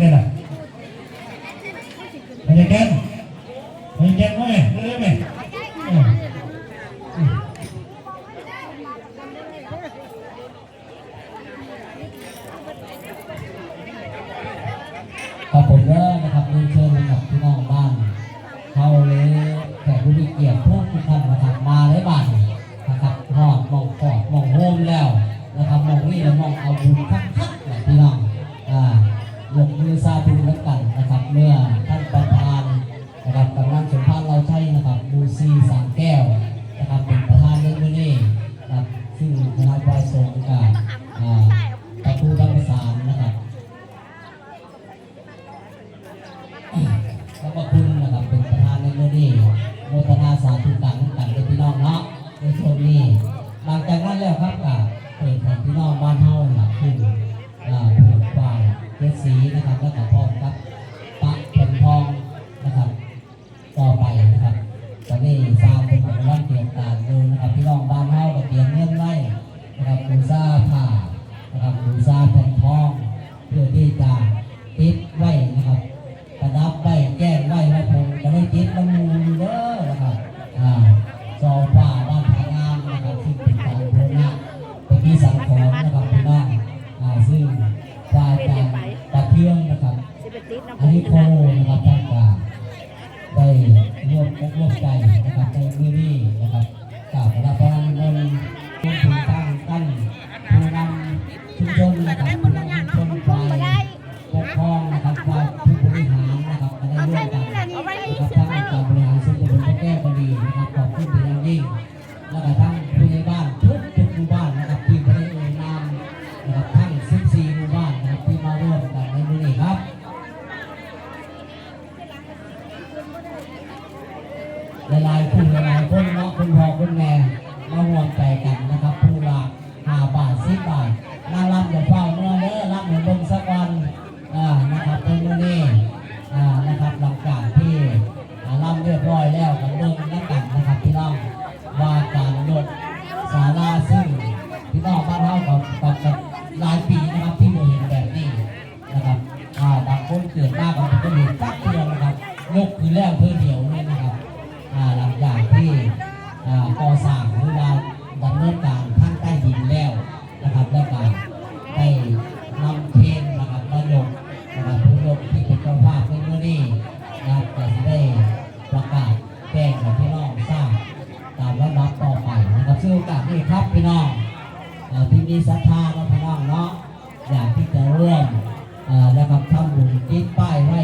กันล่ะไปกันไปกันไหมเรื่อยไหมขอบคุณนะครับเรียนเชิญนะครับพี่น้องบ้านเขาเลยแขกผู้มีเกียรติทุกท่านนะครับมาได้บ้านนะครับหอดมองกอดมองโฮมแล้วนะครับมองนี่แล้วมองเอาบุญคักๆพี่น้องยกมือซาบุญแล้วกันนะครับเมื่อท่านประธานนะครับกำนันสมภารเราใช้นะครับมูซีสามแก้วนะครับเป็นประธานเรื่องนี้นะครับซึ่งคณะฝ่ายสงฆ์กับประตูธรรมศาสตร์นะครับขอบคุณนะครับเป็นประธานในเรื่องนี้โมทนาสาธุกันเป็นพี่น้องเนาะในช่วงนี้หลังจากนั้นแล้วครับกับเปิดของพี่น้องบ้านเฮาหลักขึ้นผูกฝ่ายเจสีนะครับแล้วก็พร้อมครับปะแผ่นทองนะครับต่อไปนะครับตอนนี้สร้างเป็นของร่างเตรียมการดูนะครับพี่น้องบ้านเฮาก็เตรียมเงินไว้นะครับบูชาผ้านะครับบูชาแผ่นทองเพื่อที่จะติดไว้นะครับประดับไว้แก้ไว้ว่าผมจะได้ติดละมูลเด้อนะครับซอฟ้าด้านทางงานนะครับซึ่งเป็นการโบราณเป็นที่สังขรณ์นะครับพี่น้องซึ่งปลายการตะเพียงนะครับอันนี้โคนะครับท่านก็ได้ร่วมใจนะครับในมือนี้นะครับกับรับพลังเงินรวมถึงตั้งผู้นำชุมชนนะครับผู้นำชุมชนฝ่ายปกครองนะครับฝ่ายผู้บริหารนะครับได้ร่วมกันนะครับทั้งการบริหารส่วนตำบลแก้วก็ดีนะครับขอบคุณเป็นอย่างยิ่งแล้วก็ทั้งผู้ใหญ่บ้านทุกหมู่บ้านนะครับที่ได้เอ่ยนามนะครับทั้ง14หมู่บ้านนะครับที่มาร่วมกันในมื้อนี้ครับหลายๆคนเนาะคุณพ่อคุณแม่มาร่วมใจกันนะครับผู้ละ5 บาท10 บาทน่ารับอย่าเฝ้าเมื่อเด้อรับเหมือนบนสักวันนะครับในมื้อนี้นะครับหลังจากที่รับเรียบร้อยแล้วกันเบิ่งนักกันนะครับพี่น้องว่าการยกศาลาซึ่งพี่น้องบ้านเฮากับหลายปีนะครับที่บ่เห็นแบบนี้นะครับบางคนเกิดมาก็เป็นเห็นจักเทื่อนะครับยกคือแล้วเพื่อเดียวนี่นะครับหลังจากที่ก่อสร้างหรือว่าดำเนินการทางใต้ดินแล้วนะครับแล้วก็ได้นำเทนนะครับมายกนะครับผู้ยกที่เป็นเจ้าภาพในเมื่อนี้นะครับจะได้ประกาศแจ้งให้พี่น้องทราบตามลำดับต่อไปนะครับซึ่งโอกาสนี้ครับพี่น้องที่มีศรัทธาและพี่น้องเนาะอยากที่จะร่วมนะครับทำบุญติดป้ายไว้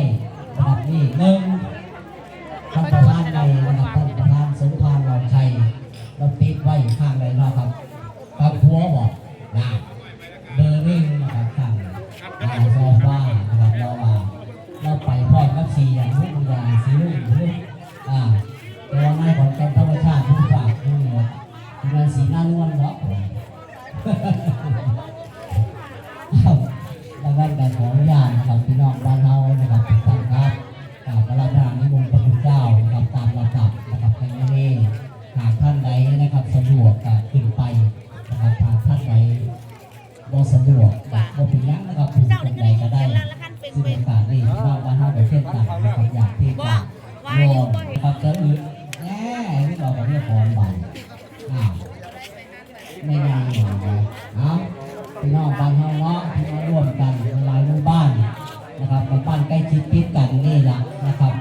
นะครับนี่ท่านประธานในนะครับท่านประธานสมภารเราชัยเราติดไว้ข้างใดเนาะครับกับหัวบอกนะเบอร์นิ่งนะครับข้างโซฟานะครับเราไปพร้อมกับสีอย่างทุกอย่างสีรุ่งตัวง่ายของการธรรมชาติทุกฝากทุกหมดเป็นสีหน้านวลเนาะดังนั้นการขออนุญาตนะครับพี่น้องบ้านเฮานะครับทุกท่านครับพระราชทานนิมนต์พระพุทธเจ้านะครับตามลำดับนะครับในนี้หากท่านใดนะครับสะดวกขึ้นไปนะครับหากท่านใดบ่สะดวกบ่เป็นยังนะครับผู้คนใดก็ได้ซึ่งโอกาสนี้พี่น้องบ้านเฮาได้เช่นกันนะครับอยากที่จะร่วมกับจะอื่นแน่ที่เราเรียกของใบไม่นานเลยพี่น้องบ้านเฮาเนาะที่มาร่วมกันหลายหมู่บ้านนะครับบ้านใกล้ชิดติดกันนี่แหละนะครับ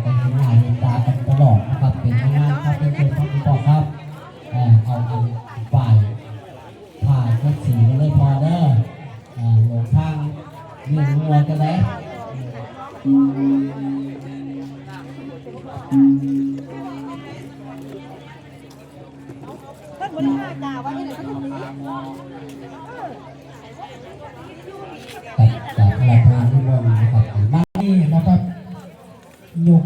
เป็นเห็นหน้าเห็นตากันตลอดนะครับเป็นงานครับเป็นเชิญครับคุณพ่อครับเอาฝ่ายผ่านเช็ดสีกันเลยพอเด้อหลงทางเรื่องงัวกันเลยท่านบริหารจ่าว่าที่ไหนเขาจะมีจากพระราชทานนิมนต์นะครับมานี่นะครับยก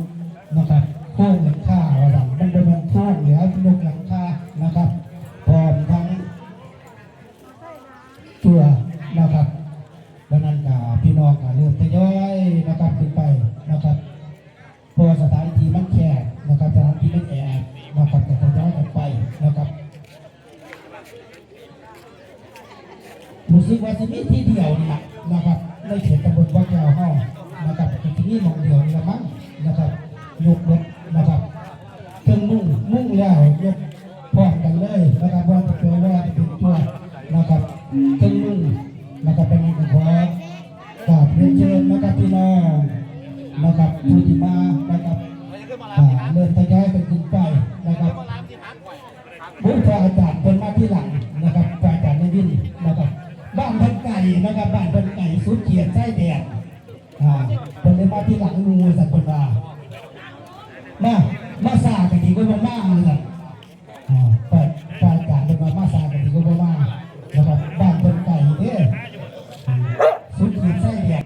นะครับโค้งหลังคาระดับมันเป็นโค้งเหลือยกหลังคานะครับพร้อมทั้งตัวนะครับวันนั้นพี่น้องเริ่มทยอยนะครับขึ้นไปนะครับเพราะสถานที่มันแคบนะครับสถานที่มันแออัดนะครับแต่ทยอยกันไปนะครับรู้สึกว่าจะมีที่เดียวนี่นะครับในเขตตำบลวัดยาว นี่มองเดียวนี่ละมั้งนะครับยกรถนะครับเครื่องมุ่งแล้วยกพร้อมกันเลยนะครับว่าจะเป็นว่าจะเป็นตัวนะครับเครื่องมุ่งนะครับเป็นของขอกราบเรียนเชิญนะครับพี่น้องนะครับผู้ที่มานะครับเริ่มทยอยกันขึ้นไปนะครับผู้พระอาจารย์คนมาที่หลังนะครับพระอาจารย์ในวินนะครับบ้านพันไก่นะครับบ้านพันไก่สุดเขียนไส้แดงคนเลยมาที่หลังงูสัตว์คนว่ามาซากันดีก็มาเลยพระอาจารย์เป็นมาซากันดีก็มานะครับบ้านพันไก่เนี่ยสุดเขียนไส้แดง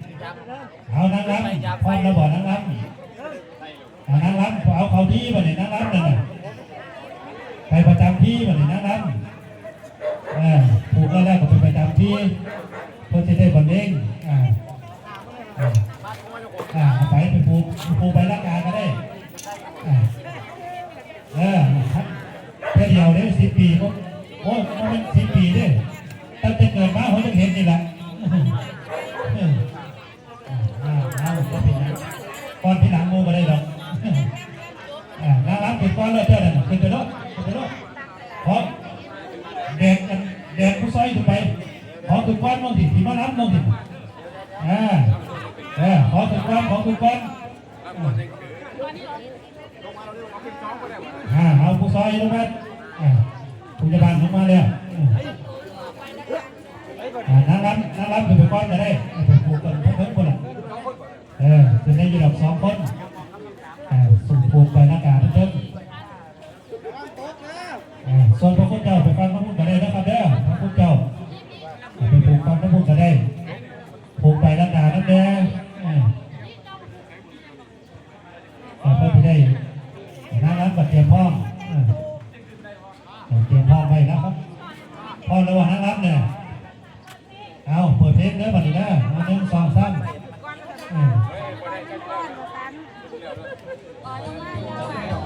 เอานางรำพร้อมแล้วบอกนางรำนางรำเอาเขาที่มาเนี่ยนางรำนั่นน่ะไปประจำที่มาเนี่ยนางรำผูกแล้วก็ไปประจำที่เพื่อจะได้บำเพ็ญไปผูกไปร่างกายก็ได้เพื่อเดียวได้10 ปีก็โอ้มัน10 ปีด้วยตั้งแต่เกิดมาเขาจะเห็นนี่แหละเอาก็เป็นนะก่อนที่หลังงูก็ได้หรอกนางรำเป็นก้อนเลยเจ้าเนี่ยเป็นไปรถเพราะแดกผู้ซอยถูกไปขอคือก้อนมองถิ่นที่มารับมองถิ่นขอคือก้อนเอาผู้ซอยลงมาผู้จัดการลงมาเลยนางรำเป็นก้อนจะได้ผูกกันเพิ่มคนละจะได้ยืน2 คนสุ่มผูกไปหน้ากากเพิ่มส่วนพระพุทธเจ้าไปฟังพระพุทธก็ได้นะครับเด้อพระพุทธเจ้าไปผูกฟังพระพุทธก็ได้ผูกไปหน้ากากนั่นเด้อเพื่อที่ได้นั่งรับกับเตรียมพร้อมไว้นะครับพร้อมระหว่างนั่งรับเนี่ยเอาเปิดเพลงเด้อบัดนี้นะ1 2 3ก่อนลงมา